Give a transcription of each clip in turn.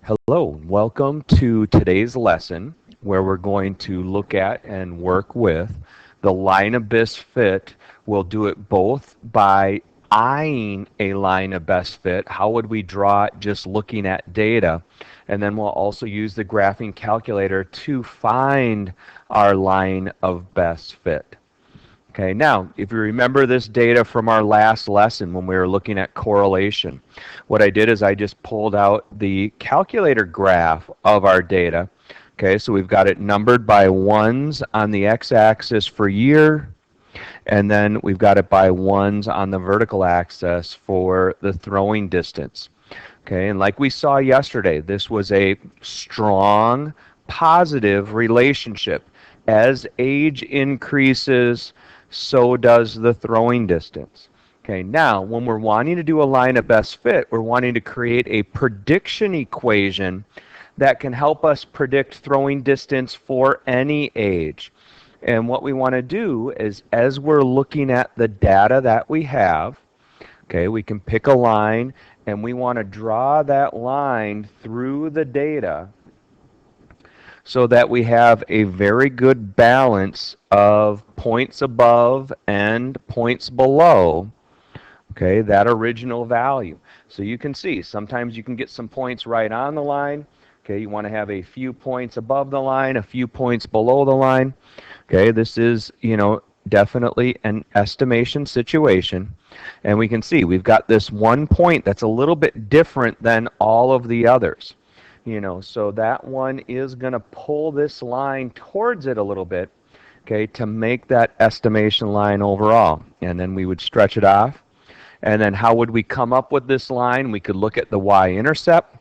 Hello, welcome to today's lesson where we're going to look at and work with the line of best fit. We'll do it both by eyeing a line of best fit. How would we draw it just looking at data? And then we'll also use the graphing calculator to find our line of best fit. Okay, now, if you remember this data from our last lesson when we were looking at correlation, what I did is I just pulled out the calculator graph of our data. Okay, so we've got it numbered by ones on the x-axis for year, and then we've got it by ones on the vertical axis for the throwing distance. Okay, and like we saw yesterday, this was a strong positive relationship. As age increases, so does the throwing distance. Okay, now when we're wanting to do a line of best fit, we're wanting to create a prediction equation that can help us predict throwing distance for any age. And what we want to do is, as we're looking at the data that we have, okay, we can pick a line and we want to draw that line through the data so that we have a very good balance of points above and points below, okay, that original value. So you can see sometimes you can get some points right on the line. Okay, you want to have a few points above the line, a few points below the line. Okay, this is, definitely an estimation situation. And we can see we've got this one point that's a little bit different than all of the others. So that one is going to pull this line towards it a little bit, okay, to make that estimation line overall. And then we would stretch it off. And then how would we come up with this line? We could look at the Y-intercept,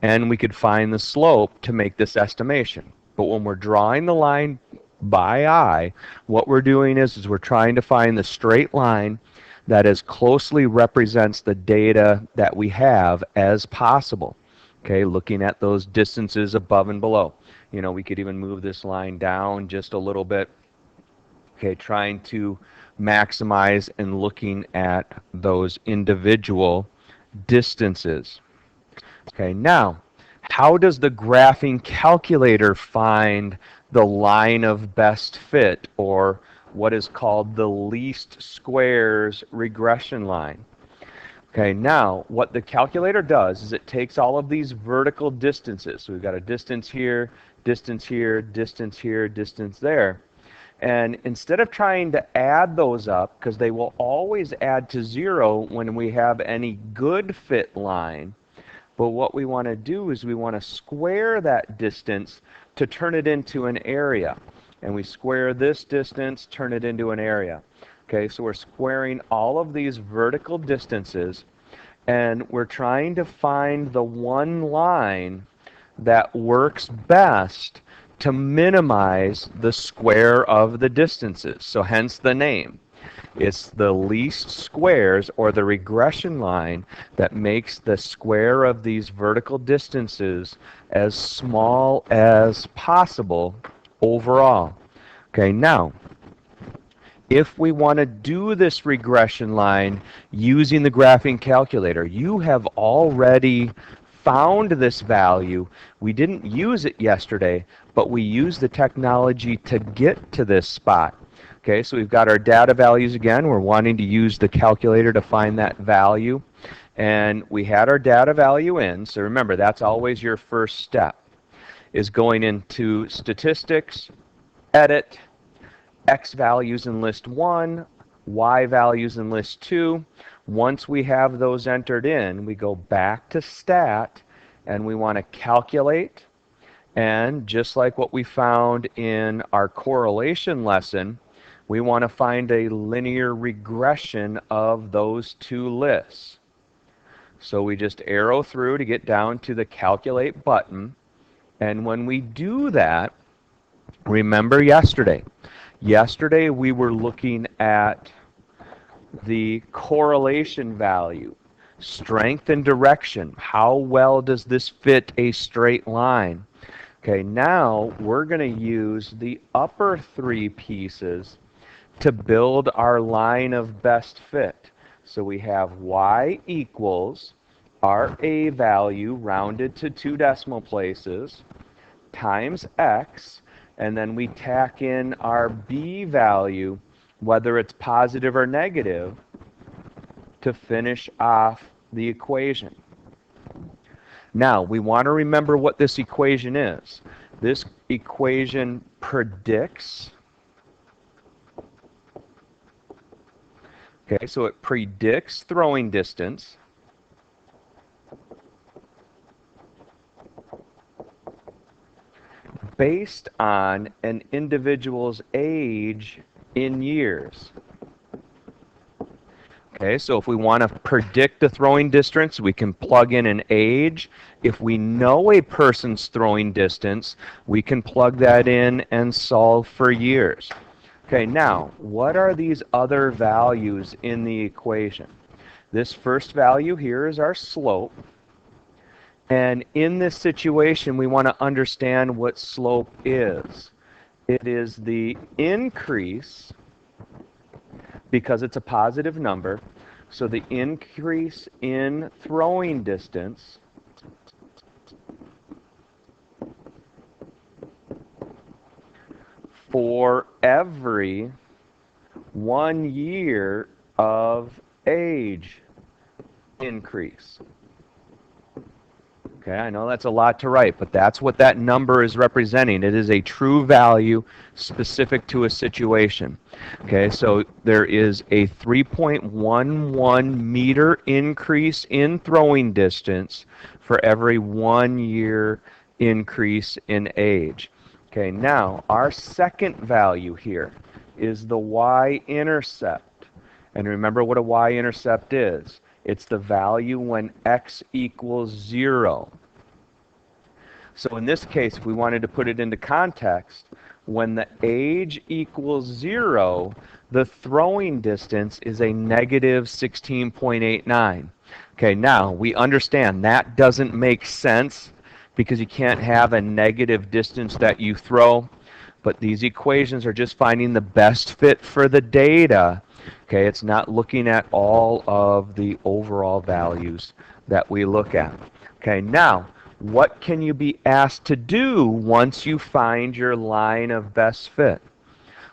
and we could find the slope to make this estimation. But when we're drawing the line by eye, what we're doing is we're trying to find the straight line that as closely represents the data that we have as possible. Okay, looking at those distances above and below. We could even move this line down just a little bit. Okay, trying to maximize and looking at those individual distances. Okay, now, how does the graphing calculator find the line of best fit, or what is called the least squares regression line? Okay, now what the calculator does is it takes all of these vertical distances. So we've got a distance here, distance here, distance here, distance there. And instead of trying to add those up, because they will always add to 0 when we have any good fit line, but what we want to do is we want to square that distance to turn it into an area. And we square this distance, turn it into an area. Okay, so we're squaring all of these vertical distances, and we're trying to find the one line that works best to minimize the square of the distances. So hence the name. It's the least squares, or the regression line, that makes the square of these vertical distances as small as possible overall. Okay, now, if we want to do this regression line using the graphing calculator, you have already found this value. We didn't use it yesterday, but we used the technology to get to this spot. Okay, so we've got our data values again. We're wanting to use the calculator to find that value. And we had our data value in. So remember, that's always your first step, is going into statistics, edit, X values in list 1, Y values in list 2. Once we have those entered in, we go back to stat, and we want to calculate. And just like what we found in our correlation lesson, we want to find a linear regression of those two lists. So we just arrow through to get down to the calculate button. And when we do that, remember yesterday. Yesterday we were looking at the correlation value, strength and direction. How well does this fit a straight line? Okay, now we're going to use the upper three pieces to build our line of best fit. So we have y equals, our A value rounded to 2 decimal places times X, and then we tack in our B value, whether it's positive or negative, to finish off the equation. Now, we want to remember what this equation is. This equation predicts, okay, so it predicts throwing distance based on an individual's age in years. Okay, so if we want to predict the throwing distance, we can plug in an age. If we know a person's throwing distance, we can plug that in and solve for years. Okay, now, what are these other values in the equation? This first value here is our slope. And in this situation, we want to understand what slope is. It is the increase, because it's a positive number, so the increase in throwing distance for every 1 year of age increase. Okay, I know that's a lot to write, but that's what that number is representing. It is a true value specific to a situation. Okay, so there is a 3.11 meter increase in throwing distance for every 1 year increase in age. Okay, now our second value here is the Y-intercept. And remember what a Y-intercept is. It's the value when x equals 0. So in this case, if we wanted to put it into context, when the age equals 0, the throwing distance is a negative 16.89. Okay, now we understand that doesn't make sense because you can't have a negative distance that you throw, but these equations are just finding the best fit for the data. Okay, it's not looking at all of the overall values that we look at. Okay, now, what can you be asked to do once you find your line of best fit?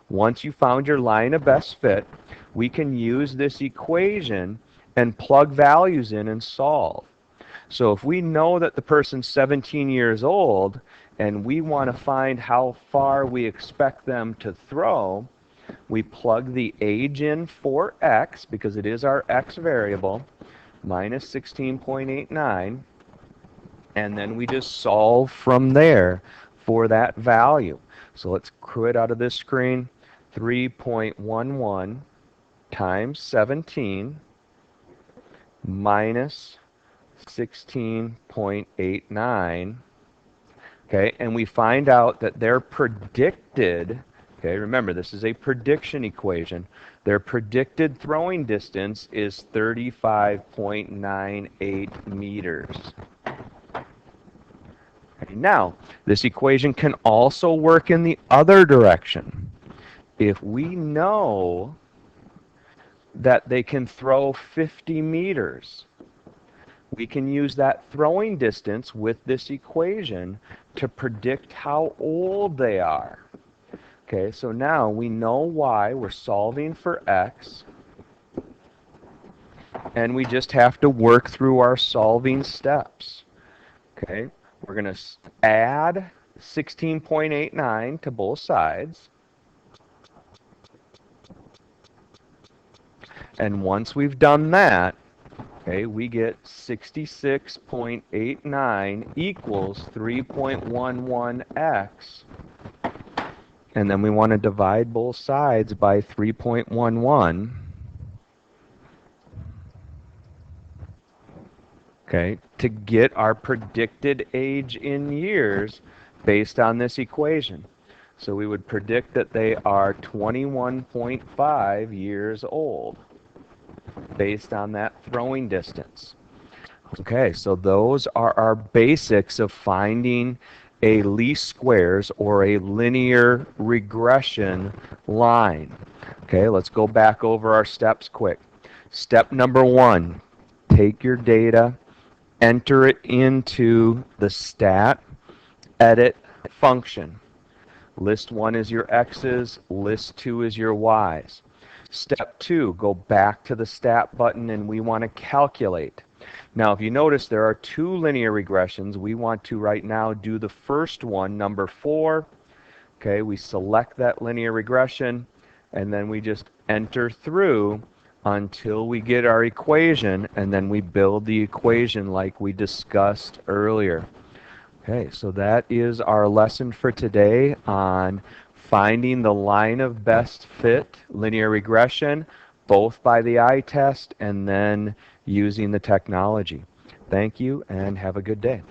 Once you found your line of best fit, we can use this equation and plug values in and solve. So if we know that the person's 17 years old and we want to find how far we expect them to throw, we plug the age in for x, because it is our x variable, minus 16.89, and then we just solve from there for that value. So let's quit out of this screen. 3.11 times 17 minus 16.89. Okay, and we find out that their predicted, okay, remember this is a prediction equation, their predicted throwing distance is 35.98 meters. Okay, now, this equation can also work in the other direction. If we know that they can throw 50 meters, we can use that throwing distance with this equation to predict how old they are. Okay, so now we know why we're solving for x, and we just have to work through our solving steps. Okay, we're going to add 16.89 to both sides. And once we've done that, okay, we get 66.89 equals 3.11x. And then we want to divide both sides by 3.11. Okay, to get our predicted age in years based on this equation. So we would predict that they are 21.5 years old based on that throwing distance. Okay, so those are our basics of finding a least squares or a linear regression line. Okay, let's go back over our steps quick. Step number 1, take your data enter it into the stat edit function. List 1 is your X's, list 2 is your Y's. Step 2, go back to the stat button and we want to calculate. Now if you notice there are 2 linear regressions. We want to right now do the first one, number 4. Okay, we select that linear regression and then we just enter through until we get our equation, and then we build the equation like we discussed earlier. Okay, so that is our lesson for today on finding the line of best fit linear regression, both by the eye test and then using the technology. Thank you and have a good day.